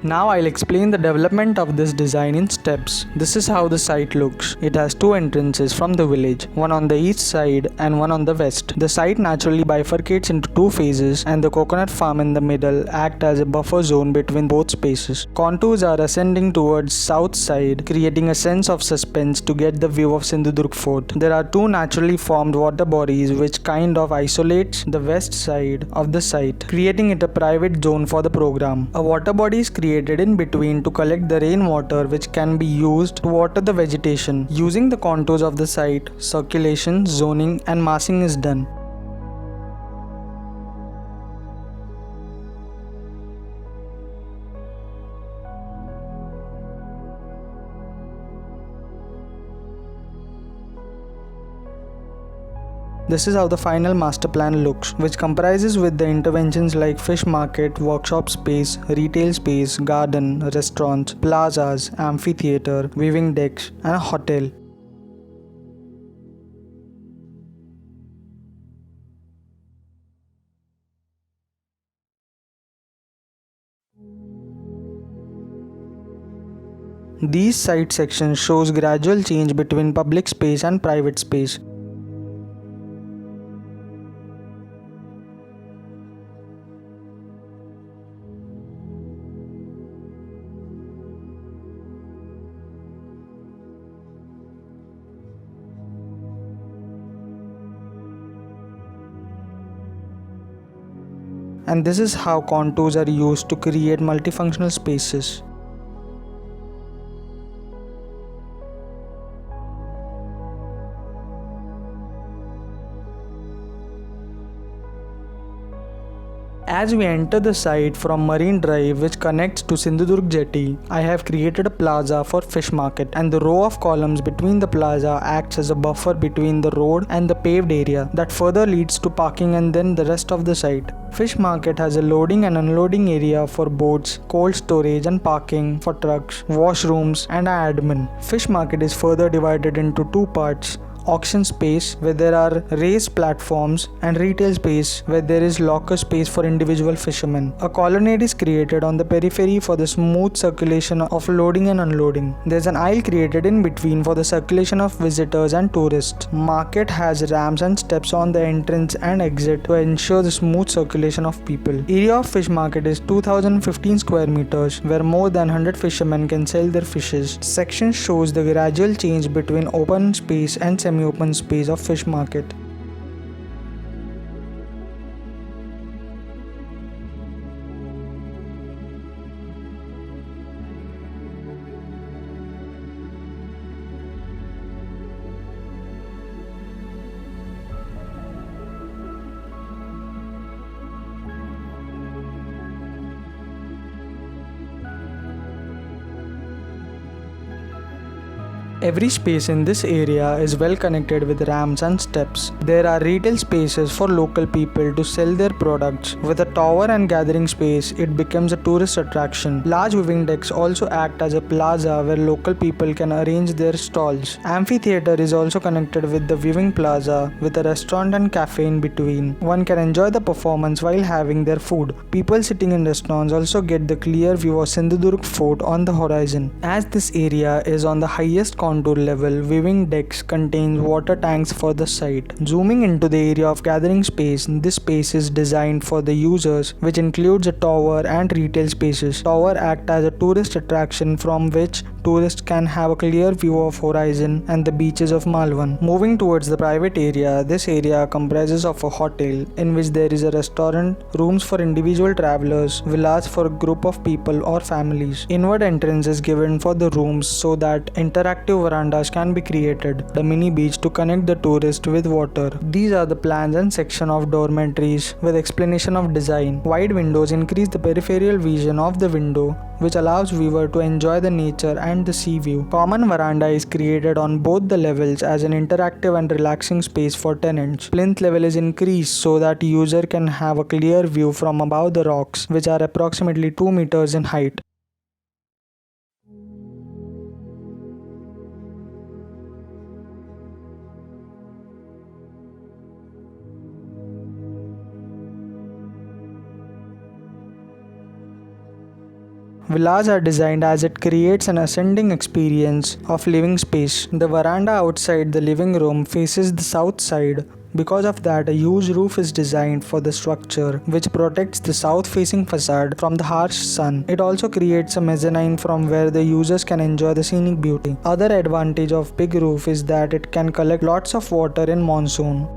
Now I'll explain the development of this design in steps. This is how the site looks. It has two entrances from the village, one on the east side and one on the west. The site naturally bifurcates into two phases, and the coconut farm in the middle act as a buffer zone between both spaces. Contours are ascending towards south side, creating a sense of suspense to get the view of Sindhudurg fort. There are two naturally formed water bodies which kind of isolates the west side of the site, creating it a private zone for the program. A water body is created in between to collect the rainwater which can be used to water the vegetation. Using the contours of the site, circulation, zoning and massing is done. This is how the final master plan looks, which comprises with the interventions like fish market, workshop space, retail space, garden, restaurants, plazas, amphitheater, weaving decks, and a hotel. These site sections shows gradual change between public space and private space. And this is how contours are used to create multifunctional spaces. As we enter the site from Marine Drive, which connects to Sindhudurg jetty, I have created a plaza for fish market, and the row of columns between the plaza acts as a buffer between the road and the paved area that further leads to parking and then the rest of the site. Fish market has a loading and unloading area for boats, cold storage and parking for trucks, washrooms and an admin. Fish market is further divided into two parts: auction space where there are raised platforms and retail space where there is locker space for individual fishermen. A colonnade is created on the periphery for the smooth circulation of loading and unloading. There's an aisle created in between for the circulation of visitors and tourists. Market has ramps and steps on the entrance and exit to ensure the smooth circulation of people. Area of fish market is 2015 square meters where more than 100 fishermen can sell their fishes. Section shows the gradual change between open space and semi-open space of fish market. Every space in this area is well connected with ramps and steps. There are retail spaces for local people to sell their products. With a tower and gathering space, it becomes a tourist attraction. Large weaving decks also act as a plaza where local people can arrange their stalls. Amphitheater is also connected with the weaving plaza with a restaurant and cafe in between. One can enjoy the performance while having their food. People sitting in restaurants also get the clear view of Sindhudurg fort on the horizon. As this area is on the highest contour level, weaving decks contain water tanks for the site. Zooming into the area of gathering space, this space is designed for the users, which includes a tower and retail spaces. Tower act as a tourist attraction from which tourists can have a clear view of horizon and the beaches of Malvan. Moving towards the private area, this area comprises of a hotel in which there is a restaurant, rooms for individual travelers, villas for a group of people or families. Inward entrance is given for the rooms so that interactive verandas can be created. The mini beach to connect the tourist with water. These are the plans and section of dormitories with explanation of design. Wide windows increase the peripheral vision of the window, which allows viewer to enjoy the nature and the sea view. Common veranda is created on both the levels as an interactive and relaxing space for tenants. Plinth level is increased so that user can have a clear view from above the rocks, which are approximately 2 meters in height. Villas are designed as it creates an ascending experience of living space. The veranda outside the living room faces the south side. Because of that, a huge roof is designed for the structure, which protects the south-facing facade from the harsh sun. It also creates a mezzanine from where the users can enjoy the scenic beauty. Other advantage of big roof is that it can collect lots of water in monsoon.